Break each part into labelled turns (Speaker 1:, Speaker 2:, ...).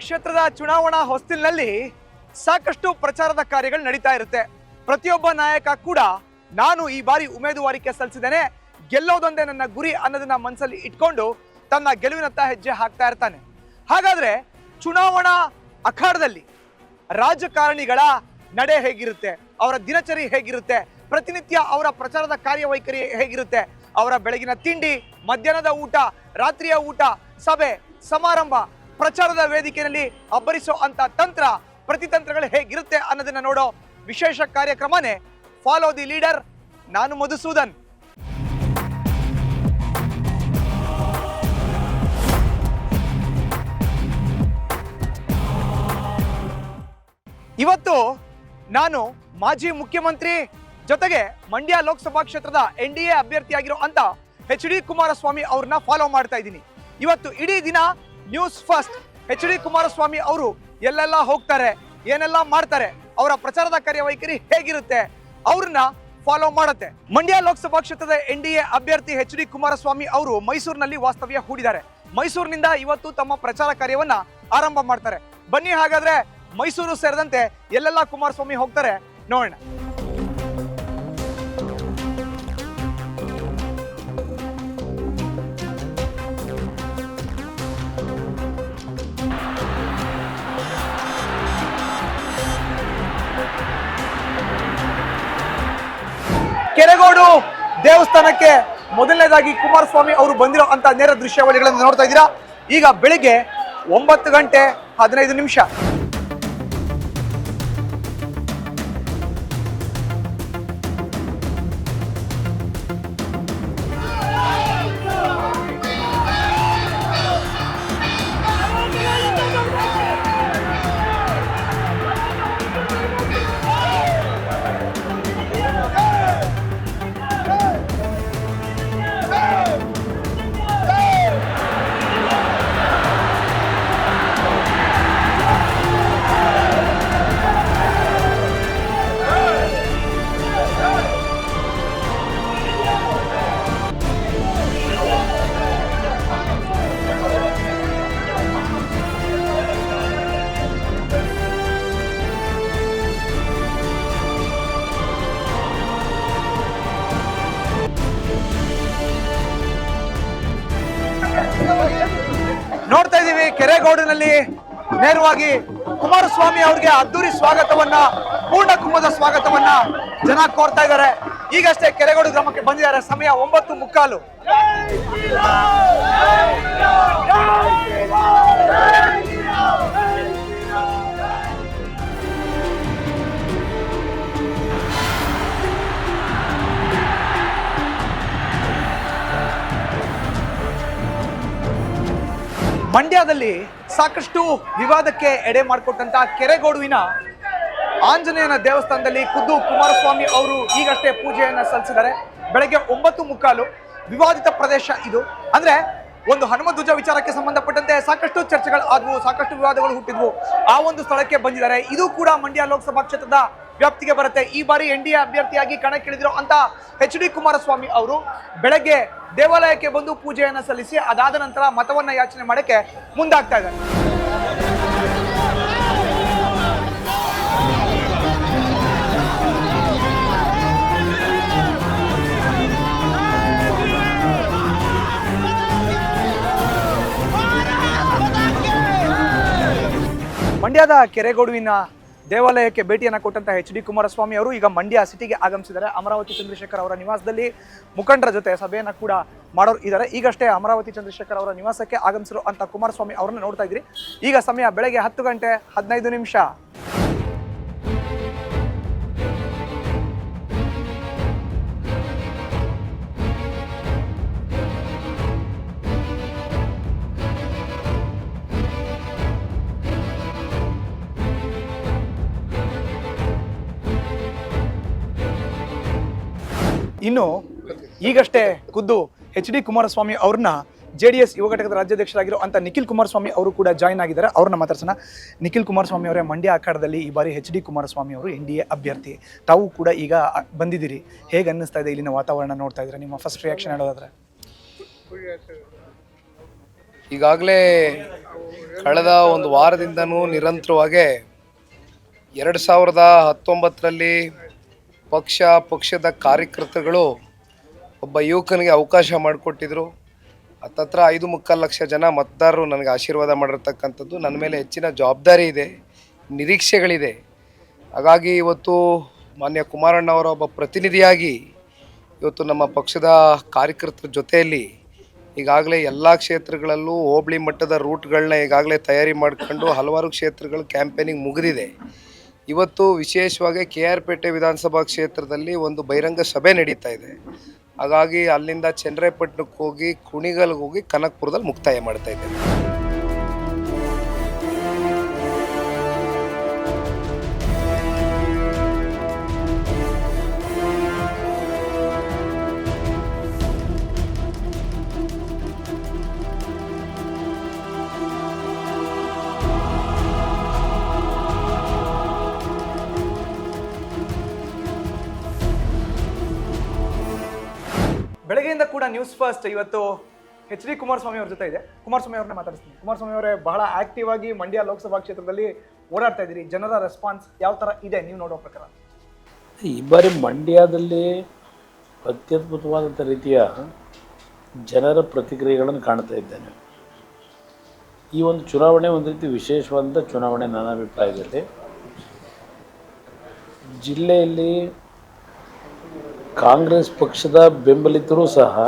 Speaker 1: ಕ್ಷೇತ್ರದ ಚುನಾವಣಾ ಹೊಸ್ತಿಲಿನಲ್ಲಿ ಸಾಕಷ್ಟು ಪ್ರಚಾರದ ಕಾರ್ಯಗಳು ನಡೀತಾ ಇರುತ್ತೆ. ಪ್ರತಿಯೊಬ್ಬ ನಾಯಕ ಕೂಡ ನಾನು ಈ ಬಾರಿ ಉಮೇದುವಾರಿಕೆ ಸಲ್ಲಿಸಿದ್ದೇನೆ, ಗೆಲ್ಲೋದೊಂದೇ ನನ್ನ ಗುರಿ ಅನ್ನೋದನ್ನ ಮನಸ್ಸಲ್ಲಿ ಇಟ್ಕೊಂಡು ತನ್ನ ಗೆಲುವಿನತ್ತ ಹೆಜ್ಜೆ ಹಾಕ್ತಾ ಇರ್ತಾನೆ. ಹಾಗಾದ್ರೆ ಚುನಾವಣಾ ಅಖಾಡದಲ್ಲಿ ರಾಜಕಾರಣಿಗಳ ನಡೆ ಹೇಗಿರುತ್ತೆ, ಅವರ ದಿನಚರಿ ಹೇಗಿರುತ್ತೆ, ಪ್ರತಿನಿತ್ಯ ಅವರ ಪ್ರಚಾರದ ಕಾರ್ಯವೈಖರಿ ಹೇಗಿರುತ್ತೆ, ಅವರ ಬೆಳಗಿನ ತಿಂಡಿ, ಮಧ್ಯಾಹ್ನದ ಊಟ, ರಾತ್ರಿಯ ಊಟ, ಸಭೆ ಸಮಾರಂಭ, ಪ್ರಚಾರದ ವೇದಿಕೆಯಲ್ಲಿ ಅಬ್ಬರಿಸೋ ಅಂತ ತಂತ್ರ ಪ್ರತಿತಂತ್ರಗಳು ಹೇಗಿರುತ್ತೆ ಅನ್ನೋದನ್ನ ನೋಡೋ ವಿಶೇಷ ಕಾರ್ಯಕ್ರಮನೇ ಫಾಲೋ ದಿ ಲೀಡರ್. ನಾನು ಮಧುಸೂದನ್. ಇವತ್ತು ನಾನು ಮಾಜಿ ಮುಖ್ಯಮಂತ್ರಿ ಜೊತೆಗೆ ಮಂಡ್ಯ ಲೋಕಸಭಾ ಕ್ಷೇತ್ರದ NDA ಅಭ್ಯರ್ಥಿಯಾಗಿರೋ ಅಂತ HD ಕುಮಾರಸ್ವಾಮಿ ಅವ್ರನ್ನ ಫಾಲೋ ಮಾಡ್ತಾ ಇದ್ದೀನಿ. ಇವತ್ತು ಇಡೀ ದಿನ ನ್ಯೂಸ್ ಫಸ್ಟ್ HD ಕುಮಾರಸ್ವಾಮಿ ಅವರು ಎಲ್ಲೆಲ್ಲ ಹೋಗ್ತಾರೆ, ಏನೆಲ್ಲ ಮಾಡ್ತಾರೆ, ಅವರ ಪ್ರಚಾರದ ಕಾರ್ಯವೈಖರಿ ಹೇಗಿರುತ್ತೆ, ಅವ್ರನ್ನ ಫಾಲೋ ಮಾಡುತ್ತೆ. ಮಂಡ್ಯ ಲೋಕಸಭಾ ಕ್ಷೇತ್ರದ NDA ಅಭ್ಯರ್ಥಿ HD ಕುಮಾರಸ್ವಾಮಿ ಅವರು ಮೈಸೂರಿನಲ್ಲಿ ವಾಸ್ತವ್ಯ ಹೂಡಿದ್ದಾರೆ. ಮೈಸೂರಿನಿಂದ ಇವತ್ತು ತಮ್ಮ ಪ್ರಚಾರ ಕಾರ್ಯವನ್ನ ಆರಂಭ ಮಾಡ್ತಾರೆ. ಬನ್ನಿ ಹಾಗಾದ್ರೆ ಮೈಸೂರು ಸೇರಿದಂತೆ ಎಲ್ಲೆಲ್ಲ ಕುಮಾರಸ್ವಾಮಿ ಹೋಗ್ತಾರೆ ನೋಡೋಣ. ಕೆರೆಗೋಡು ದೇವಸ್ಥಾನಕ್ಕೆ ಮೊದಲನೇದಾಗಿ ಕುಮಾರಸ್ವಾಮಿ ಅವರು ಬಂದಿರೋ ಅಂತ ನೇರ ದೃಶ್ಯಾವಳಿಗಳನ್ನು ನೋಡ್ತಾ ಇದ್ದೀರಾ. ಈಗ ಬೆಳಿಗ್ಗೆ 9:15 ನೋಡ್ತಾ ಇದೀವಿ. ಕೆರೆಗೋಡಿನಲ್ಲಿ ನೇರವಾಗಿ ಕುಮಾರಸ್ವಾಮಿ ಅವರಿಗೆ ಅದ್ದೂರಿ ಸ್ವಾಗತವನ್ನ, ಪೂರ್ಣ ಕುಂಭದ ಸ್ವಾಗತವನ್ನ ಜನ ಕೋರ್ತಾ ಇದ್ದಾರೆ. ಈಗಷ್ಟೇ ಕೆರೆಗೋಡು ಗ್ರಾಮಕ್ಕೆ ಬಂದಿದ್ದಾರೆ. ಸಮಯ 9:15. ಮಂಡ್ಯದಲ್ಲಿ ಸಾಕಷ್ಟು ವಿವಾದಕ್ಕೆ ಎಡೆ ಮಾಡಿಕೊಟ್ಟಂತ ಕೆರೆಗೋಡುವಿನ ಆಂಜನೇಯನ ದೇವಸ್ಥಾನದಲ್ಲಿ ಖುದ್ದು ಕುಮಾರಸ್ವಾಮಿ ಅವರು ಈಗಷ್ಟೇ ಪೂಜೆಯನ್ನ ಸಲ್ಲಿಸಿದ್ದಾರೆ. ಬೆಳಗ್ಗೆ 9:15. ವಿವಾದಿತ ಪ್ರದೇಶ ಇದು. ಅಂದ್ರೆ ಒಂದು ಹನುಮ ಧ್ವಜ ವಿಚಾರಕ್ಕೆ ಸಂಬಂಧಪಟ್ಟಂತೆ ಸಾಕಷ್ಟು ಚರ್ಚೆಗಳು ಆದವು, ಸಾಕಷ್ಟು ವಿವಾದಗಳು ಹುಟ್ಟಿದ್ವು. ಆ ಒಂದು ಸ್ಥಳಕ್ಕೆ ಬಂದಿದ್ದಾರೆ. ಇದು ಕೂಡ ಮಂಡ್ಯ ಲೋಕಸಭಾ ಕ್ಷೇತ್ರದ ವ್ಯಾಪ್ತಿಗೆ ಬರುತ್ತೆ. ಈ ಬಾರಿ NDA ಅಭ್ಯರ್ಥಿಯಾಗಿ ಕಣಕ್ಕಿಳಿದಿರೋ ಅಂತ HD ಕುಮಾರಸ್ವಾಮಿ ಅವರು ಬೆಳಗ್ಗೆ ದೇವಾಲಯಕ್ಕೆ ಬಂದು ಪೂಜೆಯನ್ನ ಸಲ್ಲಿಸಿ ಅದಾದ ನಂತರ ಮತವನ್ನ ಯಾಚನೆ ಮಾಡಕ್ಕೆ ಮುಂದಾಗ್ತಾ ಇದ್ದಾರೆ. ಮಂಡ್ಯದ ಕೆರೆಗೋಡುವಿನ ದೇವಾಲಯಕ್ಕೆ ಭೇಟಿಯನ್ನು ಕೊಟ್ಟಂತ HD ಕುಮಾರಸ್ವಾಮಿ ಅವರು ಈಗ ಮಂಡ್ಯ ಸಿಟಿಗೆ ಆಗಮಿಸಿದ್ದಾರೆ. ಅಮರಾವತಿ ಚಂದ್ರಶೇಖರ್ ಅವರ ನಿವಾಸದಲ್ಲಿ ಮುಖಂಡರ ಜೊತೆ ಸಭೆಯನ್ನು ಕೂಡ ಮಾಡೋರು ಇದ್ದಾರೆ. ಈಗಷ್ಟೇ ಅಮರಾವತಿ ಚಂದ್ರಶೇಖರ್ ಅವರ ನಿವಾಸಕ್ಕೆ ಆಗಮಿಸಿರೋ ಅಂತ ಕುಮಾರಸ್ವಾಮಿ ಅವರನ್ನ ನೋಡ್ತಾ ಇದ್ರಿ. ಈಗ ಸಮಯ ಬೆಳಗ್ಗೆ 10:15. ಇನ್ನು ಈಗಷ್ಟೇ ಖುದ್ದು HD ಕುಮಾರಸ್ವಾಮಿ ಅವ್ರನ್ನ JDS ಯುವ ಘಟಕದ ರಾಜ್ಯಾಧ್ಯಕ್ಷರಾಗಿರೋ ಅಂತ ನಿಖಿಲ್ ಕುಮಾರಸ್ವಾಮಿ ಅವರು ಕೂಡ ಜಾಯ್ನ್ ಆಗಿದ್ದಾರೆ. ಅವ್ರನ್ನ ಮಾತಾಡ್ಸೋಣ. ನಿಖಿಲ್ ಕುಮಾರಸ್ವಾಮಿ ಅವರೇ, ಮಂಡ್ಯ ಅಖಾಡದಲ್ಲಿ ಈ ಬಾರಿ HD ಕುಮಾರಸ್ವಾಮಿ ಅವರು NDA ಅಭ್ಯರ್ಥಿ, ತಾವು ಕೂಡ ಈಗ ಬಂದಿದ್ದೀರಿ. ಹೇಗೆ ಅನ್ನಿಸ್ತಾ ಇದೆ ಇಲ್ಲಿನ ವಾತಾವರಣ ನೋಡ್ತಾ ಇದ್ರೆ? ನಿಮ್ಮ ಫಸ್ಟ್ ರಿಯಾಕ್ಷನ್ ಹೇಳೋದಾದ್ರೆ?
Speaker 2: ಈಗಾಗಲೇ ಕಳೆದ ಒಂದು ವಾರದಿಂದನೂ ನಿರಂತರವಾಗಿ 2019ರಲ್ಲಿ ಪಕ್ಷದ ಕಾರ್ಯಕರ್ತರುಗಳು ಒಬ್ಬ ಯುವಕನಿಗೆ ಅವಕಾಶ ಮಾಡಿಕೊಟ್ಟಿದ್ರು. ಹತ್ತತ್ರ 5.25 ಲಕ್ಷ ಜನ ಮತದಾರರು ನನಗೆ ಆಶೀರ್ವಾದ ಮಾಡಿರ್ತಕ್ಕಂಥದ್ದು. ನನ್ನ ಮೇಲೆ ಹೆಚ್ಚಿನ ಜವಾಬ್ದಾರಿ ಇದೆ, ನಿರೀಕ್ಷೆಗಳಿದೆ. ಹಾಗಾಗಿ ಇವತ್ತು ಮಾನ್ಯ ಕುಮಾರಣ್ಣವರ ಒಬ್ಬ ಪ್ರತಿನಿಧಿಯಾಗಿ ಇವತ್ತು ನಮ್ಮ ಪಕ್ಷದ ಕಾರ್ಯಕರ್ತರ ಜೊತೆಯಲ್ಲಿ ಈಗಾಗಲೇ ಎಲ್ಲ ಕ್ಷೇತ್ರಗಳಲ್ಲೂ ಹೋಬಳಿ ಮಟ್ಟದ ರೂಟ್ಗಳನ್ನ ಈಗಾಗಲೇ ತಯಾರಿ ಮಾಡಿಕೊಂಡು ಹಲವಾರು ಕ್ಷೇತ್ರಗಳು ಕ್ಯಾಂಪೇನಿಂಗ್ ಮುಗಿದಿದೆ. ಇವತ್ತು ವಿಶೇಷವಾಗಿ KR ಪೇಟೆ ವಿಧಾನಸಭಾ ಕ್ಷೇತ್ರದಲ್ಲಿ ಒಂದು ಬಹಿರಂಗ ಸಭೆ ನಡೀತಾ ಇದೆ. ಹಾಗಾಗಿ ಅಲ್ಲಿಂದ ಚನ್ನರಾಯಪಟ್ಟಣಕ್ಕೆ ಹೋಗಿ ಕುಣಿಗಲ್ಗೆ ಹೋಗಿ ಕನಕಪುರದಲ್ಲಿ ಮುಕ್ತಾಯ ಮಾಡ್ತಾ ಇದ್ದೇನೆ.
Speaker 1: ಬೆಳಗ್ಗೆಯಿಂದ ಕೂಡ ನ್ಯೂಸ್ ಫಸ್ಟ್ ಇವತ್ತು HD ಕುಮಾರಸ್ವಾಮಿ ಅವ್ರ ಜೊತೆ ಇದೆ. ಕುಮಾರಸ್ವಾಮಿ ಅವ್ರನ್ನ ಮಾತಾಡಿಸ್ತೀನಿ. ಕುಮಾರಸ್ವಾಮಿ ಅವರೇ, ಬಹಳ ಆಕ್ಟಿವ್ ಆಗಿ ಮಂಡ್ಯ ಲೋಕಸಭಾ ಕ್ಷೇತ್ರದಲ್ಲಿ ಓಡಾಡ್ತಾ ಇದ್ದೀರಿ. ಜನರ ರೆಸ್ಪಾನ್ಸ್ ಯಾವ ಥರ ಇದೆ ನೀವು ನೋಡೋ ಪ್ರಕಾರ?
Speaker 3: ಈ ಬಾರಿ ಮಂಡ್ಯದಲ್ಲಿ ಅತ್ಯದ್ಭುತವಾದಂಥ ರೀತಿಯ ಜನರ ಪ್ರತಿಕ್ರಿಯೆಗಳನ್ನು ಕಾಣ್ತಾ ಇದ್ದೇನೆ. ಈ ಒಂದು ಚುನಾವಣೆ ಒಂದು ರೀತಿ ವಿಶೇಷವಾದಂಥ ಚುನಾವಣೆ ನನ್ನ ಅಭಿಪ್ರಾಯದಲ್ಲಿ. ಜಿಲ್ಲೆಯಲ್ಲಿ ಕಾಂಗ್ರೆಸ್ ಪಕ್ಷದ ಬೆಂಬಲಿತರೂ ಸಹ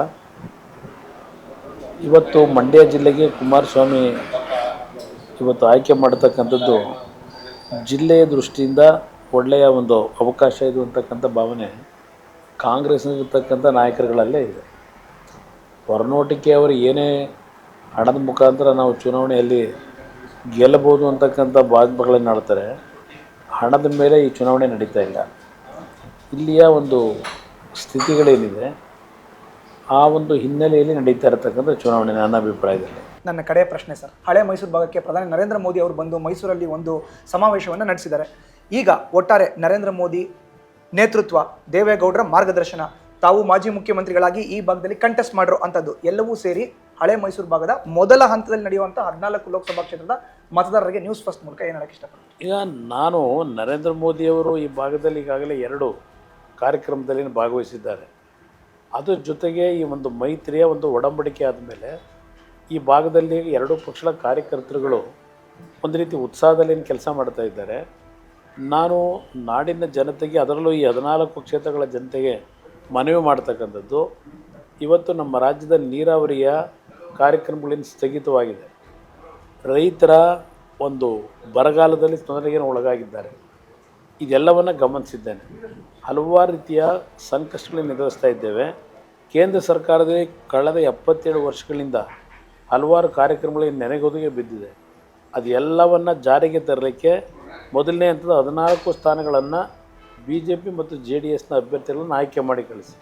Speaker 3: ಇವತ್ತು ಮಂಡ್ಯ ಜಿಲ್ಲೆಗೆ ಕುಮಾರಸ್ವಾಮಿ ಇವತ್ತು ಆಯ್ಕೆ ಮಾಡತಕ್ಕಂಥದ್ದು ಜಿಲ್ಲೆಯ ದೃಷ್ಟಿಯಿಂದ ಒಳ್ಳೆಯ ಒಂದು ಅವಕಾಶ ಇದು ಅಂತಕ್ಕಂಥ ಭಾವನೆ ಕಾಂಗ್ರೆಸ್ನಲ್ಲಿರ್ತಕ್ಕಂಥ ನಾಯಕರುಗಳಲ್ಲೇ ಇದೆ. ಹೊರನೋಟಕ್ಕೆ ಅವರು ಏನೇ ಹಣದ ಮುಖಾಂತರ ನಾವು ಚುನಾವಣೆಯಲ್ಲಿ ಗೆಲ್ಲಬಹುದು ಅಂತಕ್ಕಂಥ ಭಾವನೆಗಳನ್ನು ಆಡ್ತಾರೆ. ಹಣದ ಮೇಲೆ ಈ ಚುನಾವಣೆ ನಡೀತಾ ಇಲ್ಲ. ಇಲ್ಲಿಯ ಒಂದು ಸ್ಥಿತಿಗಳೇನಿದೆ ಆ ಒಂದು ಹಿನ್ನೆಲೆಯಲ್ಲಿ ನಡೀತಾ ಇರತಕ್ಕಂಥ ಚುನಾವಣೆ ನನ್ನ ಅಭಿಪ್ರಾಯದಲ್ಲಿ.
Speaker 1: ನನ್ನ ಕಡೆಯ ಪ್ರಶ್ನೆ ಸರ್, ಹಳೆ ಮೈಸೂರು ಭಾಗಕ್ಕೆ ಪ್ರಧಾನಿ ನರೇಂದ್ರ ಮೋದಿ ಅವರು ಬಂದು ಮೈಸೂರಲ್ಲಿ ಒಂದು ಸಮಾವೇಶವನ್ನು ನಡೆಸಿದ್ದಾರೆ. ಈಗ ಒಟ್ಟಾರೆ ನರೇಂದ್ರ ಮೋದಿ ನೇತೃತ್ವ, ದೇವೇಗೌಡರ ಮಾರ್ಗದರ್ಶನ, ತಾವು ಮಾಜಿ ಮುಖ್ಯಮಂತ್ರಿಗಳಾಗಿ ಈ ಭಾಗದಲ್ಲಿ ಕಂಟೆಸ್ಟ್ ಮಾಡಿರೋ ಅಂಥದ್ದು ಎಲ್ಲವೂ ಸೇರಿ ಹಳೆ ಮೈಸೂರು ಭಾಗದ ಮೊದಲ ಹಂತದಲ್ಲಿ ನಡೆಯುವಂಥ 14 ಲೋಕಸಭಾ ಕ್ಷೇತ್ರದ ಮತದಾರರಿಗೆ ನ್ಯೂಸ್ ಫಸ್ಟ್ ಮೂಲಕ ಏನು ಹೇಳಕ್ಕೆ ಇಷ್ಟಪಡ್ತೀನಿ.
Speaker 3: ಈಗ ನಾನು ನರೇಂದ್ರ ಮೋದಿಯವರು ಈ ಭಾಗದಲ್ಲಿ ಈಗಾಗಲೇ 2 ಕಾರ್ಯಕ್ರಮದಲ್ಲಿ ಭಾಗವಹಿಸಿದ್ದಾರೆ. ಅದ್ರ ಜೊತೆಗೆ ಈ ಒಂದು ಮೈತ್ರಿಯ ಒಂದು ಒಡಂಬಡಿಕೆ ಆದಮೇಲೆ ಈ ಭಾಗದಲ್ಲಿ 2 ಪಕ್ಷಗಳ ಕಾರ್ಯಕರ್ತರುಗಳು ಒಂದು ರೀತಿ ಉತ್ಸಾಹದಲ್ಲಿ ಕೆಲಸ ಮಾಡ್ತಾ ಇದ್ದಾರೆ. ನಾನು ನಾಡಿನ ಜನತೆಗೆ, ಅದರಲ್ಲೂ ಈ 14 ಕ್ಷೇತ್ರಗಳ ಜನತೆಗೆ ಮನವಿ ಮಾಡ್ತಕ್ಕಂಥದ್ದು, ಇವತ್ತು ನಮ್ಮ ರಾಜ್ಯದ ನೀರಾವರಿಯ ಕಾರ್ಯಕ್ರಮಗಳಿಂದ ಸ್ಥಗಿತವಾಗಿದೆ. ರೈತರ ಒಂದು ಬರಗಾಲದಲ್ಲಿ ತೊಂದರೆಗೆ ಒಳಗಾಗಿದ್ದಾರೆ. ಇದೆಲ್ಲವನ್ನು ಗಮನಿಸಿದ್ದೇನೆ. ಹಲವಾರು ರೀತಿಯ ಸಂಕಷ್ಟಗಳನ್ನು ಎದುರಿಸ್ತಾ ಇದ್ದೇವೆ. ಕೇಂದ್ರ ಸರ್ಕಾರದಲ್ಲಿ ಕಳೆದ 77 ವರ್ಷಗಳಿಂದ ಹಲವಾರು ಕಾರ್ಯಕ್ರಮಗಳಿಗೆ ನೆನೆಗೊದಗಿ ಬಿದ್ದಿದೆ. ಅದು ಎಲ್ಲವನ್ನು ಜಾರಿಗೆ ತರಲಿಕ್ಕೆ ಮೊದಲನೇ ಹಂತದ 14 ಸ್ಥಾನಗಳನ್ನು BJP ಮತ್ತು JDSನ ಅಭ್ಯರ್ಥಿಗಳನ್ನು ಆಯ್ಕೆ ಮಾಡಿ ಕಳಿಸಿ,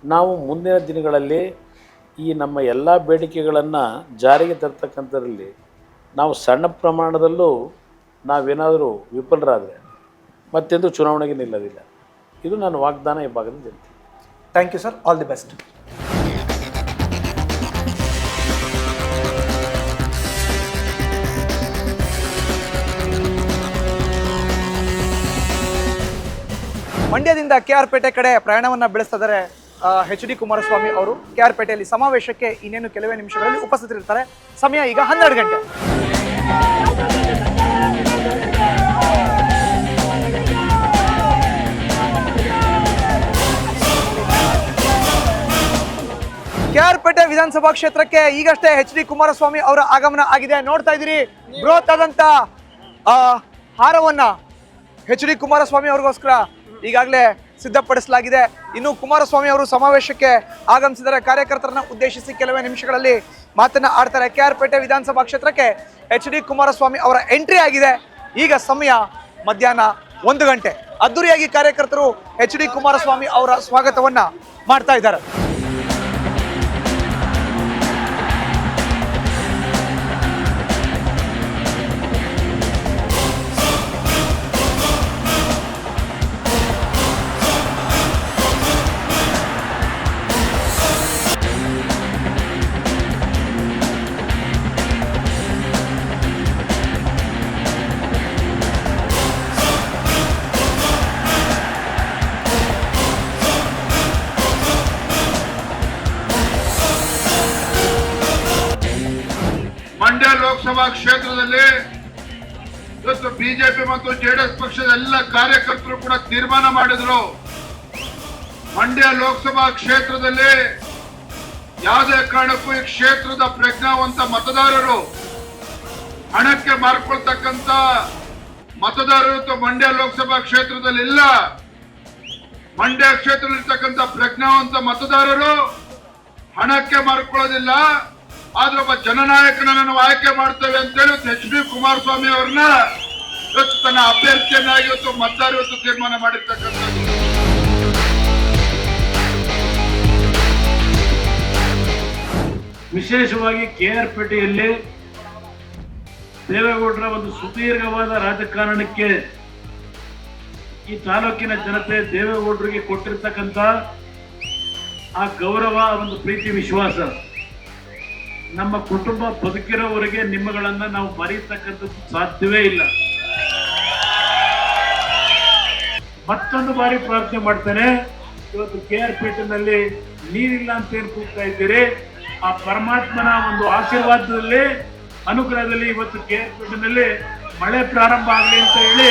Speaker 3: ನಾವು ಮುಂದಿನ ದಿನಗಳಲ್ಲಿ ಈ ನಮ್ಮ ಎಲ್ಲ ಬೇಡಿಕೆಗಳನ್ನು ಜಾರಿಗೆ ತರ್ತಕ್ಕಂಥದ್ರಲ್ಲಿ ನಾವು ಸಣ್ಣ ಪ್ರಮಾಣದಲ್ಲೂ ನಾವೇನಾದರೂ ವಿಫಲರಾದರೆ ಮತ್ತೆಂದು ಚುನಾವಣೆಗೆ ನಿಲ್ಲೋದಿಲ್ಲ. ಇದು ನನ್ನ ವಾಗ್ದಾನ ಈ ಭಾಗದಲ್ಲಿ ಜನತೆ.
Speaker 1: Thank you sir, all the best. ಮಂಡ್ಯದಿಂದ KR ಪೇಟೆ ಕಡೆ ಪ್ರಯಾಣವನ್ನು ಬೆಳೆಸ್ತಾ ಇದ್ದಾರೆ HD ಕುಮಾರಸ್ವಾಮಿ ಅವರು. KR ಪೇಟೆಯಲ್ಲಿ ಸಮಾವೇಶಕ್ಕೆ ಇನ್ನೇನು ಕೆಲವೇ ನಿಮಿಷಗಳಲ್ಲಿ ಉಪಸ್ಥಿತರಿರ್ತಾರೆ. ಸಮಯ ಈಗ 12 ಗಂಟೆ. KR ಪೇಟೆ ವಿಧಾನಸಭಾ ಕ್ಷೇತ್ರಕ್ಕೆ ಈಗಷ್ಟೇ HD ಕುಮಾರಸ್ವಾಮಿ ಅವರ ಆಗಮನ ಆಗಿದೆ. ನೋಡ್ತಾ ಇದ್ದೀರಿ, ಬೃಹತ್ ಆದಂತ ಹಾರವನ್ನ HD ಕುಮಾರಸ್ವಾಮಿ ಅವ್ರಿಗೋಸ್ಕರ ಈಗಾಗಲೇ ಸಿದ್ಧಪಡಿಸಲಾಗಿದೆ. ಇನ್ನು ಕುಮಾರಸ್ವಾಮಿ ಅವರು ಸಮಾವೇಶಕ್ಕೆ ಆಗಮಿಸಿದರೆ ಕಾರ್ಯಕರ್ತರನ್ನ ಉದ್ದೇಶಿಸಿ ಕೆಲವೇ ನಿಮಿಷಗಳಲ್ಲಿ ಮಾತನ್ನ ಆಡ್ತಾರೆ. KR ಪೇಟೆ ವಿಧಾನಸಭಾ ಕ್ಷೇತ್ರಕ್ಕೆ HD ಕುಮಾರಸ್ವಾಮಿ ಅವರ ಎಂಟ್ರಿ ಆಗಿದೆ. ಈಗ ಸಮಯ ಮಧ್ಯಾಹ್ನ 1 ಗಂಟೆ. ಅದ್ದೂರಿಯಾಗಿ ಕಾರ್ಯಕರ್ತರು HD ಕುಮಾರಸ್ವಾಮಿ ಅವರ ಸ್ವಾಗತವನ್ನ ಮಾಡ್ತಾ ಇದ್ದಾರೆ.
Speaker 4: ಲೋಕಸಭಾ ಕ್ಷೇತ್ರದಲ್ಲಿ ಇವತ್ತು ಬಿಜೆಪಿ ಮತ್ತು ಜೆಡಿಎಸ್ ಪಕ್ಷದ ಎಲ್ಲ ಕಾರ್ಯಕರ್ತರು ಕೂಡ ತೀರ್ಮಾನ ಮಾಡಿದ್ರು. ಮಂಡ್ಯ ಲೋಕಸಭಾ ಕ್ಷೇತ್ರದಲ್ಲಿ ಯಾವುದೇ ಕಾರಣಕ್ಕೂ ಈ ಕ್ಷೇತ್ರದ ಪ್ರಜ್ಞಾವಂತ ಮತದಾರರು ಹಣಕ್ಕೆ ಮಾರ್ಕೊಳ್ತಕ್ಕಂತ ಮತದಾರರು ಮಂಡ್ಯ ಲೋಕಸಭಾ ಕ್ಷೇತ್ರದಲ್ಲಿ ಇಲ್ಲ. ಮಂಡ್ಯ ಕ್ಷೇತ್ರದಲ್ಲಿರ್ತಕ್ಕಂಥ ಪ್ರಜ್ಞಾವಂತ ಮತದಾರರು ಹಣಕ್ಕೆ ಮಾರ್ಕೊಳ್ಳೋದಿಲ್ಲ. ಆದ್ರೆ ಒಬ್ಬ ಜನನಾಯಕನನ್ನು ನಾವು ಆಯ್ಕೆ ಮಾಡ್ತೇವೆ ಅಂತೇಳಿ ಎಚ್ ಡಿ ಕುಮಾರಸ್ವಾಮಿ ಅವ್ರನ್ನ ಇವತ್ತು ತನ್ನ ಅಭ್ಯರ್ಥಿಯನ್ನಾಗಿ ಇವತ್ತು ಮತದಾರ ಇವತ್ತು ತೀರ್ಮಾನ ಮಾಡಿರ್ತಕ್ಕಂಥದ್ದು.
Speaker 5: ವಿಶೇಷವಾಗಿ ಕೆಆರ್ ಪೇಟೆಯಲ್ಲಿ ದೇವೇಗೌಡರ ಒಂದು ಸುದೀರ್ಘವಾದ ರಾಜಕಾರಣಕ್ಕೆ ಈ ತಾಲೂಕಿನ ಜನತೆ ದೇವೇಗೌಡರಿಗೆ ಕೊಟ್ಟಿರ್ತಕ್ಕಂಥ ಆ ಗೌರವ, ಒಂದು ಪ್ರೀತಿ, ವಿಶ್ವಾಸ ನಮ್ಮ ಕುಟುಂಬ ಬದುಕಿರೋವರೆಗೆ ನಿಮ್ಮಗಳನ್ನ ನಾವು ಮರೆಯತಕ್ಕಂಥದ್ದು ಸಾಧ್ಯವೇ ಇಲ್ಲ. ಮತ್ತೊಂದು ಬಾರಿ ಪ್ರಾರ್ಥನೆ ಮಾಡ್ತೇನೆ, ಇವತ್ತು ಕೆಆರ್ ಪೇಟೆನಲ್ಲಿ ನೀರಿಲ್ಲ ಅಂತ ಏನು ಕೂಗ್ತಾ ಇದ್ದೀರಿ, ಆ ಪರಮಾತ್ಮನ ಒಂದು ಆಶೀರ್ವಾದದಲ್ಲಿ, ಅನುಗ್ರಹದಲ್ಲಿ ಇವತ್ತು ಕೆಆರ್ ಪೇಟೆನಲ್ಲಿ ಮಳೆ ಪ್ರಾರಂಭ ಆಗಲಿ ಅಂತ ಹೇಳಿ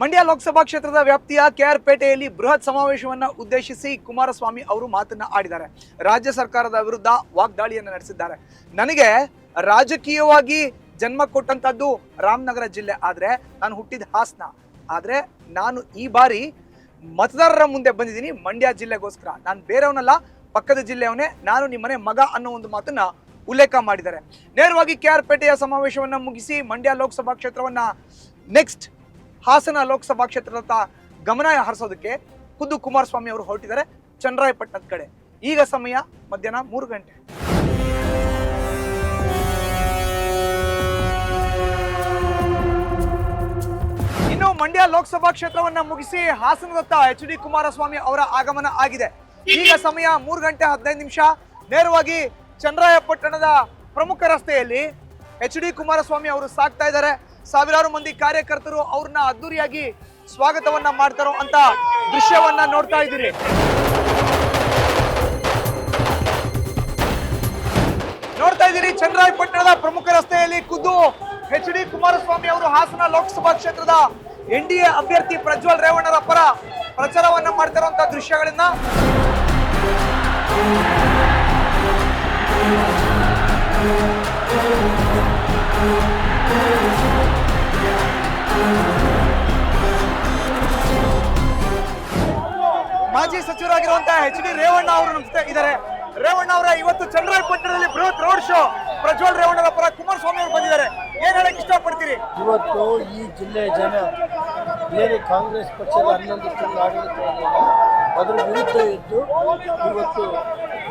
Speaker 1: ಮಂಡ್ಯ ಲೋಕಸಭಾ ಕ್ಷೇತ್ರದ ವ್ಯಾಪ್ತಿಯ ಕೆಆರ್ ಪೇಟೆಯಲ್ಲಿ ಬೃಹತ್ ಸಮಾವೇಶವನ್ನ ಉದ್ದೇಶಿಸಿ ಕುಮಾರಸ್ವಾಮಿ ಅವರು ಮಾತನ್ನ ಆಡಿದ್ದಾರೆ. ರಾಜ್ಯ ಸರ್ಕಾರದ ವಿರುದ್ಧ ವಾಗ್ದಾಳಿಯನ್ನು ನಡೆಸಿದ್ದಾರೆ. ನನಗೆ ರಾಜಕೀಯವಾಗಿ ಜನ್ಮ ಕೊಟ್ಟಂತದ್ದು ರಾಮನಗರ ಜಿಲ್ಲೆ, ಆದ್ರೆ ನಾನು ಹುಟ್ಟಿದ ಹಾಸನ. ಆದ್ರೆ ನಾನು ಈ ಬಾರಿ ಮತದಾರರ ಮುಂದೆ ಬಂದಿದ್ದೀನಿ ಮಂಡ್ಯ ಜಿಲ್ಲೆಗೋಸ್ಕರ. ನಾನು ಬೇರೆಯವನಲ್ಲ, ಪಕ್ಕದ ಜಿಲ್ಲೆಯವನೇ, ನಾನು ನಿಮ್ಮನೆ ಮಗ ಅನ್ನೋ ಒಂದು ಮಾತನ್ನ ಉಲ್ಲೇಖ ಮಾಡಿದ್ದಾರೆ. ನೇರವಾಗಿ ಕೆಆರ್ ಪೇಟೆಯ ಸಮಾವೇಶವನ್ನ ಮುಗಿಸಿ ಮಂಡ್ಯ ಲೋಕಸಭಾ ಕ್ಷೇತ್ರವನ್ನ ನೆಕ್ಸ್ಟ್ ಹಾಸನ ಲೋಕಸಭಾ ಕ್ಷೇತ್ರದ ಗಮನ ಹರಿಸೋದಕ್ಕೆ ಖುದ್ದು ಕುಮಾರಸ್ವಾಮಿ ಅವರು ಹೊರಟಿದ್ದಾರೆ ಚನ್ನರಾಯಪಟ್ಟಣದ ಕಡೆ. ಈಗ ಸಮಯ ಮಧ್ಯಾಹ್ನ 3 ಗಂಟೆ. ಇನ್ನು ಮಂಡ್ಯ ಲೋಕಸಭಾ ಕ್ಷೇತ್ರವನ್ನ ಮುಗಿಸಿ ಹಾಸನದತ್ತ ಎಚ್ ಡಿ ಕುಮಾರಸ್ವಾಮಿ ಅವರ ಆಗಮನ ಆಗಿದೆ. ಈಗ ಸಮಯ 3 ಗಂಟೆ 15 ನಿಮಿಷ. ನೇರವಾಗಿ ಚನ್ನರಾಯಪಟ್ಟಣದ ಪ್ರಮುಖ ರಸ್ತೆಯಲ್ಲಿ ಎಚ್ ಡಿ ಕುಮಾರಸ್ವಾಮಿ ಅವರು ಸಾಗ್ತಾ ಇದ್ದಾರೆ. ಸಾವಿರಾರು ಮಂದಿ ಕಾರ್ಯಕರ್ತರು ಅವ್ರನ್ನ ಅದ್ದೂರಿಯಾಗಿ ಸ್ವಾಗತವನ್ನ ಮಾಡ್ತಾರೋ ಅಂತ ದೃಶ್ಯವನ್ನ ನೋಡ್ತಾ ಇದ್ದೀರಿ. ಚನ್ನರಾಯಪಟ್ಟಣದ ಪ್ರಮುಖ ರಸ್ತೆಯಲ್ಲಿ ಖುದ್ದು ಎಚ್ ಡಿ ಕುಮಾರಸ್ವಾಮಿ ಅವರು ಹಾಸನ ಲೋಕಸಭಾ ಕ್ಷೇತ್ರದ ಎನ್ಡಿಎ ಅಭ್ಯರ್ಥಿ ಪ್ರಜ್ವಲ್ ರೇವಣ್ಣರ ಪರ ಪ್ರಚಾರವನ್ನ ಮಾಡ್ತಿರುವಂತಹ ದೃಶ್ಯಗಳನ್ನ ಮಾಜಿ ಸಚಿವರಾಗಿರುವಂತಹ ಎಚ್ ಡಿ ರೇವಣ್ಣ ಅವರು ನಮ್ಮ ಜೊತೆ ಇದ್ದಾರೆ. ರೇವಣ್ಣ ಅವರ ಇವತ್ತು ಚನ್ನರಾಯಪಟ್ಟಣದಲ್ಲಿ ಬೃಹತ್ ರೋಡ್ ಶೋ ಪ್ರಜ್ವಲ್ ರೇವಣ್ಣರ ಪರ ಕುಮಾರಸ್ವಾಮಿ ಅವರು ಬಂದಿದ್ದಾರೆ. ಏನ್ ಹೇಳಕ್ ಇಷ್ಟಪಡ್ತೀರಿ?
Speaker 6: ಇವತ್ತು ಈ ಜಿಲ್ಲೆಯ ಜನ ಬೇರೆ ಕಾಂಗ್ರೆಸ್ ಪಕ್ಷದ 11 ತಿಂಗಳ ಆಡಳಿತ ಅದರ ವಿರುದ್ಧ ಇದ್ದು ಇವತ್ತು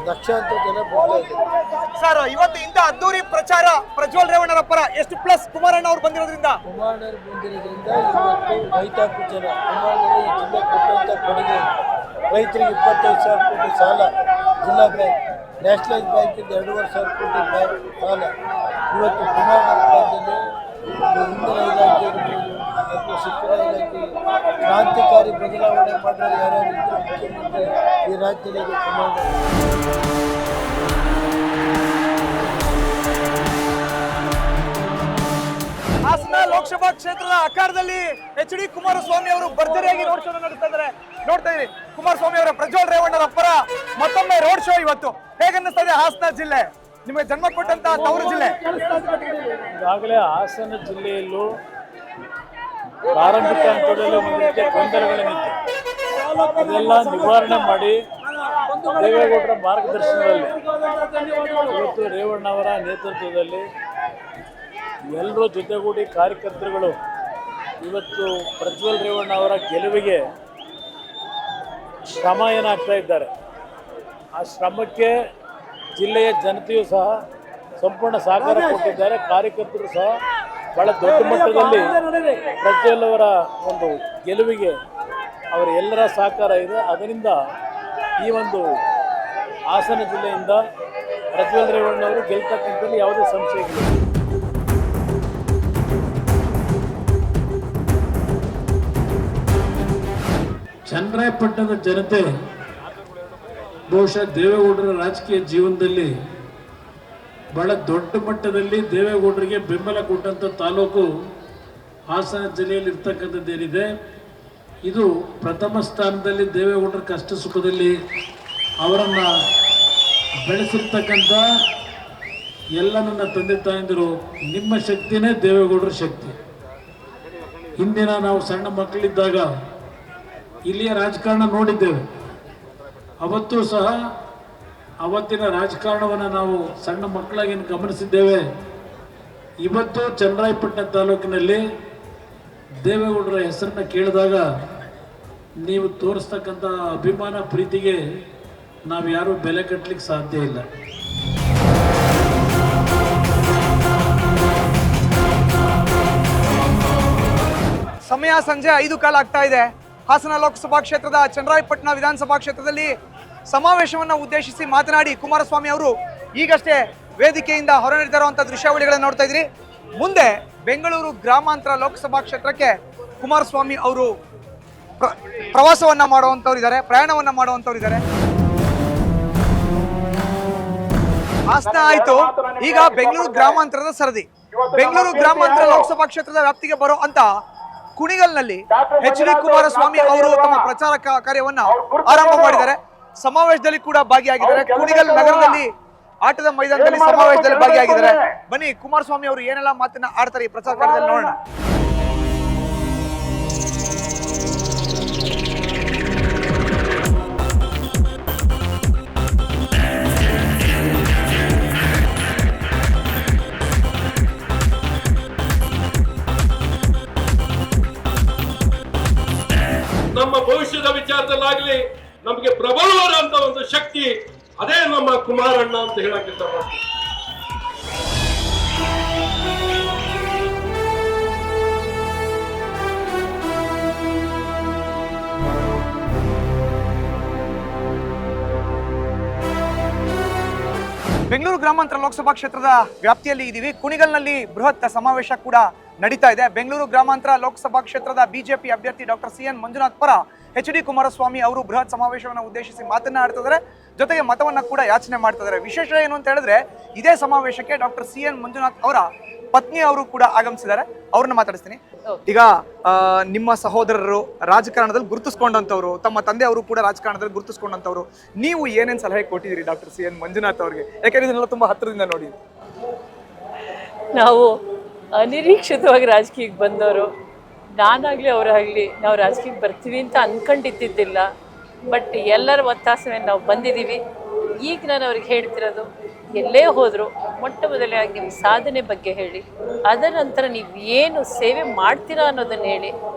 Speaker 6: ಲಕ್ಷಾಂತರ ಜನ ಬರ್ತಾ ಇದ್ದಾರೆ.
Speaker 1: ಸರ್, ಇವತ್ತು ಇಂಥ ಅದ್ದೂರಿ ಪ್ರಚಾರ ಪ್ರಜ್ವಲ್ ರೇವಣ್ಣರ ಪರ ಎಷ್ಟು ಪ್ಲಸ್ ಕುಮಾರಣ್ಣ ಅವರು ಬಂದಿರೋದ್ರಿಂದ
Speaker 6: ಕುಮಾರಣ್ಣರು ಬಂದಿರೋದ್ರಿಂದ ಇವತ್ತು ರೈತಾಪಿ ಜನ ಕುಮಾರಣ್ಣ ಈ ಜಿಲ್ಲೆ ಕೊಟ್ಟಂತ ಕೊಡುಗೆ ರೈತರಿಗೆ 25,000 ಕೋಟಿ ಸಾಲ ಜಿಲ್ಲಾ ಬ್ಯಾಂಕ್, ನ್ಯಾಷನಲೈಸ್ ಬ್ಯಾಂಕಿಂದ 2,500 ಕೋಟಿ ಬ್ಯಾಂಕ್ ಸಾಲ ಇವತ್ತು ಕುಮಾರಣ್ಣ ಕಾಲದಲ್ಲಿ ಇಂಧನ ಇಲಾಖೆ ಇರ್ಬೋದು ಅಥವಾ ಶಿಕ್ಷಣ ಇಲಾಖೆ ಕ್ರಾಂತಿಕಾರಿ ಬದಲಾವಣೆ ಮಾಡಿದ್ರೆ ಯಾರ್ಯಾರು ಮುಖ್ಯಮಂತ್ರಿ ಈ ರಾಜ್ಯದಲ್ಲಿ ಕುಮಾರಣ್ಣ.
Speaker 1: ಹಾಸನ ಲೋಕಸಭಾ ಕ್ಷೇತ್ರದ ಆಕಾರದಲ್ಲಿ ಎಚ್ ಡಿ ಕುಮಾರಸ್ವಾಮಿ ಅವರು ಭರ್ಜರಿಯಾಗಿ ರೋಡ್ ಶೋ ನಡೆಸ್ತಾ ಇದ್ದಾರೆ. ನೋಡ್ತಾ ಇದ್ದೀರಿ ಕುಮಾರಸ್ವಾಮಿ ಅವರ ಪ್ರಜ್ವಲ್ ರೇವಣ್ಣರ ಪರ ಮತ್ತೊಮ್ಮೆ ರೋಡ್ ಶೋ. ಇವತ್ತು ಹೇಗನ್ನಿಸ್ತಾ ಇದೆ ಹಾಸನ ಜಿಲ್ಲೆ, ನಿಮಗೆ ಜನ್ಮ ಕೊಟ್ಟಂತ ತವರು ಜಿಲ್ಲೆ?
Speaker 3: ಈಗಾಗಲೇ ಹಾಸನ ಜಿಲ್ಲೆಯಲ್ಲೂ ಪ್ರಾರಂಭಿಕ ಹಂತದಲ್ಲಿ ಒಂದು ರೀತಿಯ ಗೊಂದಲಗಳೇನಿತ್ತು, ಅದೆಲ್ಲ ನಿವಾರಣೆ ಮಾಡಿ ದೇವೇಗೌಡರ ಮಾರ್ಗದರ್ಶನದಲ್ಲಿ ಇವತ್ತು ರೇವಣ್ಣ ಅವರ ನೇತೃತ್ವದಲ್ಲಿ ಎಲ್ಲರೂ ಜೊತೆಗೂಡಿ ಕಾರ್ಯಕರ್ತರುಗಳು ಇವತ್ತು ಪ್ರಜ್ವಲ್ ರೇವಣ್ಣ ಅವರ ಗೆಲುವಿಗೆ ಶ್ರಮ ಏನಾಗ್ತಾ ಇದ್ದಾರೆ. ಆ ಶ್ರಮಕ್ಕೆ ಜಿಲ್ಲೆಯ ಜನತೆಯೂ ಸಹ ಸಂಪೂರ್ಣ ಸಹಕಾರ ಕೊಟ್ಟಿದ್ದಾರೆ. ಕಾರ್ಯಕರ್ತರು ಸಹ ಬಹಳ ದೊಡ್ಡ ಮಟ್ಟದಲ್ಲಿ ಪ್ರಜ್ವಲ್ ಅವರ ಒಂದು ಗೆಲುವಿಗೆ ಅವರ ಎಲ್ಲರ ಸಹಕಾರ ಇದೆ. ಅದರಿಂದ ಈ ಒಂದು ಹಾಸನ ಜಿಲ್ಲೆಯಿಂದ ಪ್ರಜ್ವಲ್ ರೇವಣ್ಣವರು ಗೆಲ್ತಕ್ಕಂಥಲ್ಲಿ ಯಾವುದೇ ಸಂಶಯ ಇಲ್ಲ. ಚನ್ನರಾಯಪಟ್ಟಣದ ಜನತೆ ಬಹುಶಃ ದೇವೇಗೌಡರ ರಾಜಕೀಯ ಜೀವನದಲ್ಲಿ ಬಹಳ ದೊಡ್ಡ ಮಟ್ಟದಲ್ಲಿ ದೇವೇಗೌಡರಿಗೆ ಬೆಂಬಲ ಕೊಟ್ಟಂಥ ತಾಲೂಕು ಹಾಸನ ಜಿಲ್ಲೆಯಲ್ಲಿ ಇರ್ತಕ್ಕಂಥದ್ದೇನಿದೆ, ಇದು ಪ್ರಥಮ ಸ್ಥಾನದಲ್ಲಿ ದೇವೇಗೌಡರ ಕಷ್ಟ ಸುಖದಲ್ಲಿ ಅವರನ್ನು ಬೆಳೆಸಿರ್ತಕ್ಕಂಥ ಎಲ್ಲ ನನ್ನ ತಂದೆ ತಾಯಂದಿರು, ನಿಮ್ಮ ಶಕ್ತಿನೇ ದೇವೇಗೌಡರ ಶಕ್ತಿ. ಹಿಂದಿನ ನಾವು ಸಣ್ಣ ಮಕ್ಕಳಿದ್ದಾಗ ಇಲ್ಲಿಯ ರಾಜಕಾರಣ ನೋಡಿದ್ದೇವೆ. ಅವತ್ತೂ ಸಹ ಅವತ್ತಿನ ರಾಜಕಾರಣವನ್ನು ನಾವು ಸಣ್ಣ ಮಕ್ಕಳಾಗಿ ಗಮನಿಸಿದ್ದೇವೆ. ಇವತ್ತು ಚನ್ನರಾಯಪಟ್ಟಣ ತಾಲೂಕಿನಲ್ಲಿ ದೇವೇಗೌಡರ ಹೆಸರನ್ನ ಕೇಳಿದಾಗ ನೀವು ತೋರಿಸ್ತಕ್ಕಂಥ ಅಭಿಮಾನ ಪ್ರೀತಿಗೆ ನಾವು ಯಾರೂ ಬೆಲೆ ಕಟ್ಟಲಿಕ್ಕೆ ಸಾಧ್ಯ ಇಲ್ಲ.
Speaker 1: ಸಮಯ ಸಂಜೆ 5:15 ಆಗ್ತಾ ಇದೆ. ಹಾಸನ ಲೋಕಸಭಾ ಕ್ಷೇತ್ರದ ಚನ್ನರಾಯಪಟ್ಟಣ ವಿಧಾನಸಭಾ ಕ್ಷೇತ್ರದಲ್ಲಿ ಸಮಾವೇಶವನ್ನು ಉದ್ದೇಶಿಸಿ ಮಾತನಾಡಿ ಕುಮಾರಸ್ವಾಮಿ ಅವರು ಈಗಷ್ಟೇ ವೇದಿಕೆಯಿಂದ ಹೊರನಡೆದಿರುವಂಥ ದೃಶ್ಯಾವಳಿಗಳನ್ನು ನೋಡ್ತಾ ಇದ್ರಿ. ಮುಂದೆ ಬೆಂಗಳೂರು ಗ್ರಾಮಾಂತರ ಲೋಕಸಭಾ ಕ್ಷೇತ್ರಕ್ಕೆ ಕುಮಾರಸ್ವಾಮಿ ಅವರು ಪ್ರವಾಸವನ್ನ ಮಾಡುವಂಥವ್ರು ಇದ್ದಾರೆ, ಪ್ರಯಾಣವನ್ನ ಮಾಡುವಂಥವ್ರು ಇದ್ದಾರೆ. ಹಾಸನ ಆಯ್ತು, ಈಗ ಬೆಂಗಳೂರು ಗ್ರಾಮಾಂತರದ ಸರದಿ. ಬೆಂಗಳೂರು ಗ್ರಾಮಾಂತರ ಲೋಕಸಭಾ ಕ್ಷೇತ್ರದ ವ್ಯಾಪ್ತಿಗೆ ಬರೋ ಅಂತ ಕುಣಿಗಲ್ನಲ್ಲಿ ಎಚ್.ಡಿ. ಕುಮಾರಸ್ವಾಮಿ ಅವರು ತಮ್ಮ ಪ್ರಚಾರ ಕಾರ್ಯವನ್ನ ಆರಂಭ ಮಾಡಿದ್ದಾರೆ. ಸಮಾವೇಶದಲ್ಲಿ ಕೂಡ ಭಾಗಿಯಾಗಿದ್ದಾರೆ. ಕುಣಿಗಲ್ ನಗರದಲ್ಲಿ ಆಟದ ಮೈದಾನದಲ್ಲಿ ಸಮಾವೇಶದಲ್ಲಿ ಭಾಗಿಯಾಗಿದ್ದಾರೆ. ಬನ್ನಿ ಕುಮಾರಸ್ವಾಮಿ ಅವರು ಏನೆಲ್ಲ ಮಾತನ್ನ ಆಡ್ತಾರೆ ಈ ಪ್ರಚಾರ ಕಾರ್ಯದಲ್ಲಿ ನೋಡೋಣ.
Speaker 7: ನಮ್ಮ ಭವಿಷ್ಯದ ವಿಚಾರದಲ್ಲಾಗ್ಲಿ ನಮಗೆ ಪ್ರಬಲವಾದಂತ ಒಂದು ಶಕ್ತಿ ಅದೇ ನಮ್ಮ ಕುಮಾರಣ್ಣ ಅಂತ ಹೇಳಕ್ಕೆ ಇಷ್ಟಪಡ್ತೀನಿ.
Speaker 1: ಬೆಂಗಳೂರು ಗ್ರಾಮಾಂತರ ಲೋಕಸಭಾ ಕ್ಷೇತ್ರದ ವ್ಯಾಪ್ತಿಯಲ್ಲಿ ಇದ್ದೀವಿ. ಕುಣಿಗಲ್ನಲ್ಲಿ ಬೃಹತ್ ಸಮಾವೇಶ ಕೂಡ ನಡೀತಾ ಇದೆ. ಬೆಂಗಳೂರು ಗ್ರಾಮಾಂತರ ಲೋಕಸಭಾ ಕ್ಷೇತ್ರದ ಬಿಜೆಪಿ ಅಭ್ಯರ್ಥಿ ಡಾಕ್ಟರ್ ಸಿ.ಎನ್. ಮಂಜುನಾಥ್ ಪರ ಎಚ್.ಡಿ. ಕುಮಾರಸ್ವಾಮಿ ಅವರು ಬೃಹತ್ ಸಮಾವೇಶವನ್ನು ಉದ್ದೇಶಿಸಿ ಮಾತನಾಡ್ತಿದ್ದಾರೆ, ಜೊತೆಗೆ ಮತವನ್ನ ಕೂಡ ಯಾಚನೆ ಮಾಡ್ತಿದ್ದಾರೆ. ವಿಶೇಷ ಏನು ಅಂತ ಹೇಳಿದ್ರೆ ಇದೇ ಸಮಾವೇಶಕ್ಕೆ ಡಾಕ್ಟರ್ ಸಿ.ಎನ್. ಮಂಜುನಾಥ್ ಅವರ ಪತ್ನಿ ಅವರು ಕೂಡ ಆಗಮಿಸಿದ್ದಾರೆ. ಅವ್ರನ್ನ ಮಾತಾಡಿಸ್ತೀನಿ. ಈಗ ನಿಮ್ಮ ಸಹೋದರರು ರಾಜಕಾರಣದಲ್ಲಿ ಗುರುತಿಸ್ಕೊಂಡಂತವ್ರು, ತಮ್ಮ ತಂದೆ ಅವರು ಕೂಡ ರಾಜಕಾರಣದಲ್ಲಿ ಗುರುತಿಸ್ಕೊಂಡಂತವ್ರು, ನೀವು ಏನೇನು ಸಲಹೆ ಕೊಟ್ಟಿದ್ದೀರಿ ಡಾಕ್ಟರ್ ಸಿ.ಎನ್. ಮಂಜುನಾಥ್ ಅವರಿಗೆ? ಯಾಕಂದ್ರೆ ಇದನ್ನೆಲ್ಲ ತುಂಬಾ ಹತ್ತಿರದಿಂದ ನೋಡಿ.
Speaker 8: ನಾವು ಅನಿರೀಕ್ಷಿತವಾಗಿ ರಾಜಕೀಯಕ್ಕೆ ಬಂದವರು, ನಾನಾಗಲಿ ಅವರಾಗಲಿ ನಾವು ರಾಜಕೀಯಕ್ಕೆ ಬರ್ತೀವಿ ಅಂತ ಅಂದ್ಕೊಂಡಿದ್ದಿದ್ದಿಲ್ಲ. ಬಟ್ ಎಲ್ಲರ ಒತ್ತಾಸೆ ಮೇಲೆ ನಾವು ಬಂದಿದ್ದೀವಿ. ಈಗ ನಾನು ಅವ್ರಿಗೆ ಹೇಳ್ತಿರೋದು, ಎಲ್ಲೇ ಹೋದರೂ ಮೊಟ್ಟ ಮೊದಲಾಗಿ ನಿಮ್ಮ ಸಾಧನೆ ಬಗ್ಗೆ ಹೇಳಿ, ಅದರ ನಂತರ ನೀವು ಏನು ಸೇವೆ ಮಾಡ್ತೀರಾ ಅನ್ನೋದನ್ನು ಹೇಳಿ.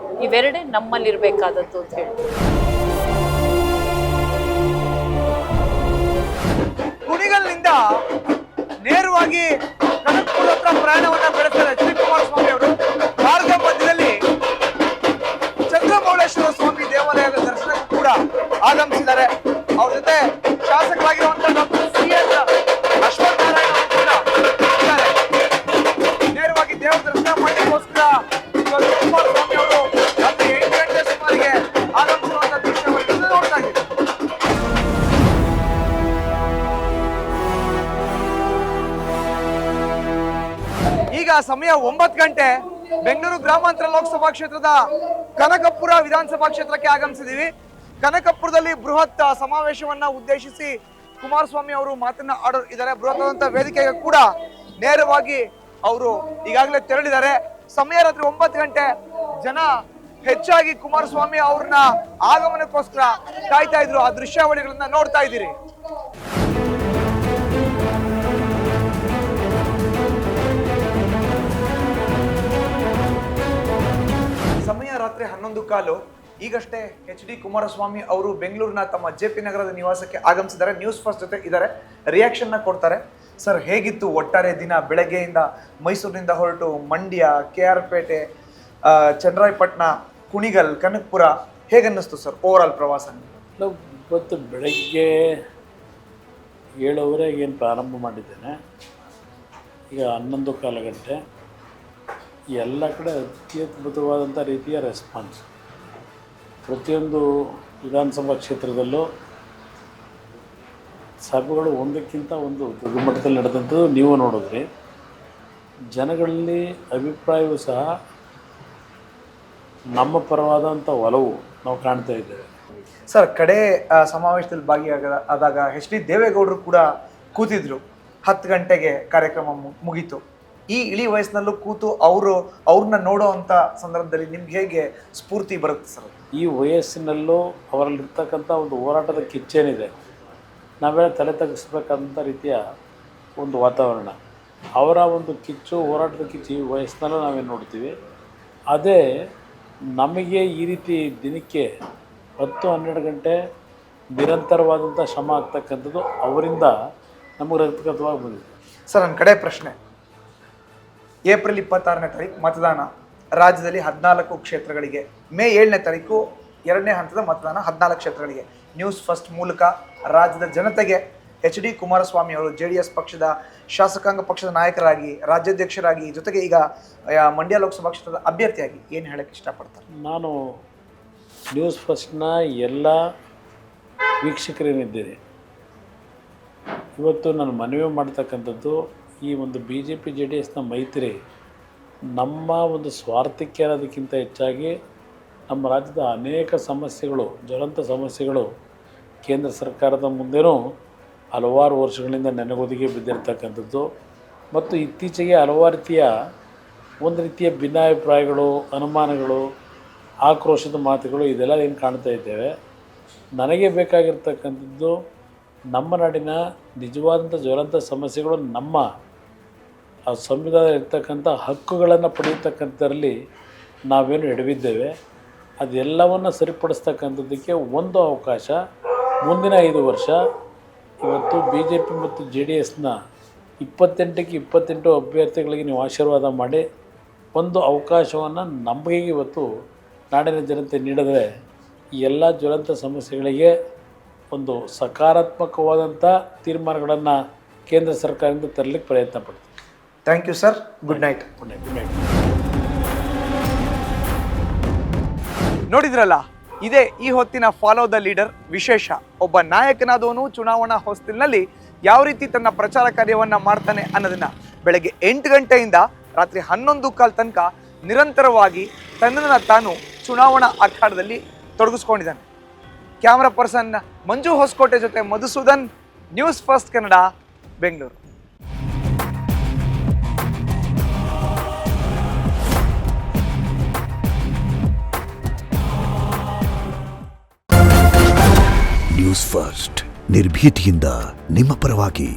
Speaker 8: ಇವೆರಡೇ ನಮ್ಮಲ್ಲಿರಬೇಕಾದದ್ದು ಅಂತ ಹೇಳಿ.
Speaker 1: ಕುಣಿಗಲ್ನಿಂದ ನೇರವಾಗಿ ಕನಕಪುರ ಹತ್ರ ಪ್ರಯಾಣವನ್ನ ಬೆಳೆಸ್ತಾರೆ ಎಚ್.ಡಿ. ಕುಮಾರಸ್ವಾಮಿ ಅವರು. ಮಾರ್ಗ ಮಧ್ಯದಲ್ಲಿ ಚಂದ್ರಮೌಳೇಶ್ವರ ಸ್ವಾಮಿ ದೇವಾಲಯದ ದರ್ಶನಕ್ಕೂ ಕೂಡ ಆಗಮಿಸಿದ್ದಾರೆ. ಅವ್ರ ಜೊತೆ ಶಾಸಕರಾಗಿರುವಂತಹ ಡಾಕ್ಟರ್ ಸಿ.ಎನ್. ಅಶ್ವತ್ಥನಾರಾಯಣ ಕೂಡ ಇದ್ದಾರೆ. ನೇರವಾಗಿ ದೇವರ ದರ್ಶನ ಮಾಡಲಿಕ್ಕೋಸ್ಕರ ಕುಮಾರಸ್ವಾಮಿ ಅವರು ರಾತ್ರಿ 8 ಗಂಟೆ ಸುಮಾರಿಗೆ ಆಗಮಿಸಿರುವಂತಹ ದೃಶ್ಯವನ್ನು ನೋಡ್ತಾ ಇದ್ದೀವಿ. ಈಗ ಸಮಯ 9 ಗಂಟೆ. ಬೆಂಗಳೂರು ಗ್ರಾಮಾಂತರ ಲೋಕಸಭಾ ಕ್ಷೇತ್ರದ ಕನಕಪುರ ವಿಧಾನಸಭಾ ಕ್ಷೇತ್ರಕ್ಕೆ ಆಗಮಿಸಿದೀವಿ. ಕನಕಪುರದಲ್ಲಿ ಬೃಹತ್ ಸಮಾವೇಶವನ್ನ ಉದ್ದೇಶಿಸಿ ಕುಮಾರಸ್ವಾಮಿ ಅವರು ಮಾತನ್ನ ಆಡೋ ಇದ್ದಾರೆ. ಬೃಹತ್ ವೇದಿಕೆಗೆ ಕೂಡ ನೇರವಾಗಿ ಅವರು ಈಗಾಗಲೇ ತೆರಳಿದ್ದಾರೆ. ಸಮಯ ರಾತ್ರಿ 9 ಗಂಟೆ. ಜನ ಹೆಚ್ಚಾಗಿ ಕುಮಾರಸ್ವಾಮಿ ಅವ್ರನ್ನ ಆಗಮನಕ್ಕೋಸ್ಕರ ಕಾಯ್ತಾ ಇದ್ರು. ಆ ದೃಶ್ಯಾವಳಿಗಳನ್ನ ನೋಡ್ತಾ ಇದ್ದೀರಿ. ಸಮಯ ರಾತ್ರಿ 11:15. ಈಗಷ್ಟೇ ಎಚ್.ಡಿ. ಕುಮಾರಸ್ವಾಮಿ ಅವರು ಬೆಂಗಳೂರಿನ ತಮ್ಮ ಜೆ.ಪಿ. ನಗರದ ನಿವಾಸಕ್ಕೆ ಆಗಮಿಸಿದ್ದಾರೆ. ನ್ಯೂಸ್ ಫಸ್ಟ್ ಜೊತೆ ಇದ್ದಾರೆ, ರಿಯಾಕ್ಷನ್ನ ಕೊಡ್ತಾರೆ. ಸರ್, ಹೇಗಿತ್ತು ಒಟ್ಟಾರೆ ದಿನ? ಬೆಳಗ್ಗೆಯಿಂದ ಮೈಸೂರಿನಿಂದ ಹೊರಟು ಮಂಡ್ಯ, ಕೆ.ಆರ್. ಪೇಟೆ, ಚನ್ನರಾಯಪಟ್ಟಣ, ಕುಣಿಗಲ್, ಕನಕಪುರ ಹೇಗನ್ನಿಸ್ತು ಸರ್ ಓವರ್ ಆಲ್ ಪ್ರವಾಸ?
Speaker 3: ನಾವು ಇವತ್ತು ಬೆಳಗ್ಗೆ 7:30 ಏನು ಪ್ರಾರಂಭ ಮಾಡಿದ್ದೇನೆ, ಈಗ 11 ಗಂಟೆ. ಎಲ್ಲ ಕಡೆ ಅತ್ಯದ್ಭುತವಾದಂಥ ರೀತಿಯ ರೆಸ್ಪಾನ್ಸ್. ಪ್ರತಿಯೊಂದು ವಿಧಾನಸಭಾ ಕ್ಷೇತ್ರದಲ್ಲೂ ಸಭೆಗಳು ಒಂದಕ್ಕಿಂತ ಒಂದು ದೊಡ್ಡ ಮಟ್ಟದಲ್ಲಿ ನಡೆದಂಥದ್ದು ನೀವು ನೋಡಿದ್ರಿ. ಜನಗಳಲ್ಲಿ ಅಭಿಪ್ರಾಯವೂ ಸಹ ನಮ್ಮ ಪರವಾದಂಥ ಒಲವು ನಾವು ಕಾಣ್ತಾ ಇದ್ದೇವೆ.
Speaker 1: ಸರ್, ಕಡೆ ಸಮಾವೇಶದಲ್ಲಿ ಆದಾಗ HD ದೇವೇಗೌಡರು ಕೂಡ ಕೂತಿದ್ರು. 10 ಗಂಟೆಗೆ ಕಾರ್ಯಕ್ರಮ ಮುಗೀತು. ಈ ಇಳಿ ವಯಸ್ಸಿನಲ್ಲೂ ಕೂತು ಅವ್ರನ್ನ ನೋಡೋ ಅಂಥ ಸಂದರ್ಭದಲ್ಲಿ ನಿಮ್ಗೆ ಹೇಗೆ ಸ್ಫೂರ್ತಿ ಬರುತ್ತೆ ಸರ್?
Speaker 3: ಈ ವಯಸ್ಸಿನಲ್ಲೂ ಅವರಲ್ಲಿರ್ತಕ್ಕಂಥ ಒಂದು ಹೋರಾಟದ ಕಿಚ್ಚೇನಿದೆ, ನಾವೆಲ್ಲ ತಲೆ ತಗ್ಗಿಸ್ಬೇಕಂತ ರೀತಿಯ ಒಂದು ವಾತಾವರಣ, ಅವರ ಒಂದು ಕಿಚ್ಚು, ಹೋರಾಟದ ಕಿಚ್ಚು ಈ ವಯಸ್ಸಿನಲ್ಲೂ ನಾವೇನು ನೋಡ್ತೀವಿ. ಅದೇ ನಮಗೆ ಈ ರೀತಿ ದಿನಕ್ಕೆ 10-12 ಗಂಟೆ ನಿರಂತರವಾದಂಥ ಶ್ರಮ ಆಗ್ತಕ್ಕಂಥದ್ದು ಅವರಿಂದ ನಮಗೆ ರಕ್ತಗತವಾಗಿ ಬಂದಿದೆ.
Speaker 1: ಸರ್, ನನ್ನ ಕಡೆ ಪ್ರಶ್ನೆ, ಏಪ್ರಿಲ್ 26ನೇ ತಾರೀಕು ಮತದಾನ ರಾಜ್ಯದಲ್ಲಿ 14 ಕ್ಷೇತ್ರಗಳಿಗೆ, ಮೇ 7ನೇ ತಾರೀಕು 2ನೇ ಹಂತದ ಮತದಾನ 14 ಕ್ಷೇತ್ರಗಳಿಗೆ. ನ್ಯೂಸ್ ಫಸ್ಟ್ ಮೂಲಕ ರಾಜ್ಯದ ಜನತೆಗೆ HD ಕುಮಾರಸ್ವಾಮಿ ಅವರು JDS ಪಕ್ಷದ ಶಾಸಕಾಂಗ ಪಕ್ಷದ ನಾಯಕರಾಗಿ, ರಾಜ್ಯಾಧ್ಯಕ್ಷರಾಗಿ, ಜೊತೆಗೆ ಈಗ ಮಂಡ್ಯ ಲೋಕಸಭಾ ಕ್ಷೇತ್ರದ ಅಭ್ಯರ್ಥಿಯಾಗಿ ಏನು ಹೇಳಕ್ಕೆ ಇಷ್ಟಪಡ್ತಾರೆ?
Speaker 3: ನಾನು ನ್ಯೂಸ್ ಫಸ್ಟ್ನ ಎಲ್ಲ ವೀಕ್ಷಕರೇನಿದ್ದೀರಿ, ಇವತ್ತು ನಾನು ಮನವಿ ಮಾಡ್ತಕ್ಕಂಥದ್ದು, ಈ ಒಂದು BJP JDSನ ಮೈತ್ರಿ ನಮ್ಮ ಒಂದು ಸ್ವಾರ್ಥಕ್ಕೆ ಅನ್ನೋದಕ್ಕಿಂತ ಹೆಚ್ಚಾಗಿ ನಮ್ಮ ರಾಜ್ಯದ ಅನೇಕ ಸಮಸ್ಯೆಗಳು, ಜ್ವಲಂತ ಸಮಸ್ಯೆಗಳು ಕೇಂದ್ರ ಸರ್ಕಾರದ ಮುಂದೆನೂ ಹಲವಾರು ವರ್ಷಗಳಿಂದ ನೆನೆಗುದಿಗೆ ಬಿದ್ದಿರ್ತಕ್ಕಂಥದ್ದು. ಮತ್ತು ಇತ್ತೀಚೆಗೆ ಹಲವಾರು ರೀತಿಯ ಭಿನ್ನಾಭಿಪ್ರಾಯಗಳು, ಅನುಮಾನಗಳು, ಆಕ್ರೋಶದ ಮಾತುಗಳು ಇದೆಲ್ಲ ಏನು ಕಾಣ್ತಾ ಇದ್ದೇವೆ. ನನಗೆ ಬೇಕಾಗಿರ್ತಕ್ಕಂಥದ್ದು ನಮ್ಮ ನಾಡಿನ ನಿಜವಾದಂಥ ಜ್ವಲಂತ ಸಮಸ್ಯೆಗಳು, ನಮ್ಮ ಆ ಸಂವಿಧಾನ ಇರ್ತಕ್ಕಂಥ ಹಕ್ಕುಗಳನ್ನು ಪಡೆಯತಕ್ಕಂಥದ್ರಲ್ಲಿ ನಾವೇನು ಎಡವಿದ್ದೇವೆ ಅದೆಲ್ಲವನ್ನು ಸರಿಪಡಿಸ್ತಕ್ಕಂಥದ್ದಕ್ಕೆ ಒಂದು ಅವಕಾಶ. ಮುಂದಿನ 5 ವರ್ಷ ಇವತ್ತು BJP ಮತ್ತು JDSನ 28ಕ್ಕೆ 28 ಅಭ್ಯರ್ಥಿಗಳಿಗೆ ನೀವು ಆಶೀರ್ವಾದ ಮಾಡಿ ಒಂದು ಅವಕಾಶವನ್ನು ನಮಗೆ ಇವತ್ತು ನಾಡಿನ ಜನತೆ ನೀಡಿದರೆ ಈ ಎಲ್ಲ ಜ್ವಲಂತ ಸಮಸ್ಯೆಗಳಿಗೆ ಒಂದು ಸಕಾರಾತ್ಮಕವಾದಂಥ ತೀರ್ಮಾನಗಳನ್ನು ಕೇಂದ್ರ ಸರ್ಕಾರದಿಂದ ತರಲಿಕ್ಕೆ ಪ್ರಯತ್ನ ಪಡ್ತೀವಿ.
Speaker 1: Thank you sir. Good night.
Speaker 3: Good night.
Speaker 1: ನೋಡಿದ್ರಲ್ಲ, ಇದೇ ಈ ಹೊತ್ತಿನ ಫಾಲೋ ದ ಲೀಡರ್ ವಿಶೇಷ. ಒಬ್ಬ ನಾಯಕನಾದವನು ಚುನಾವಣಾ ಹೊಸ್ತಿಲಿನಲ್ಲಿ ಯಾವ ರೀತಿ ತನ್ನ ಪ್ರಚಾರ ಕಾರ್ಯವನ್ನು ಮಾಡ್ತಾನೆ ಅನ್ನೋದನ್ನ ಬೆಳಗ್ಗೆ 8 ಗಂಟೆಯಿಂದ ರಾತ್ರಿ 11:15 ತನಕ ನಿರಂತರವಾಗಿ ತನ್ನನ್ನು ತಾನು ಚುನಾವಣಾ ಅಖಾಡದಲ್ಲಿ ತೊಡಗಿಸ್ಕೊಂಡಿದ್ದಾನೆ. ಕ್ಯಾಮ್ರಾ ಪರ್ಸನ್ ಮಂಜು ಹೊಸಕೋಟೆ ಜೊತೆ Madhusudan, news first Kannada, Bengaluru.
Speaker 9: News first, ನಿರ್ಭೀತಿಯಿಂದ ನಿಮ್ಮ ಪರವಾಗಿ.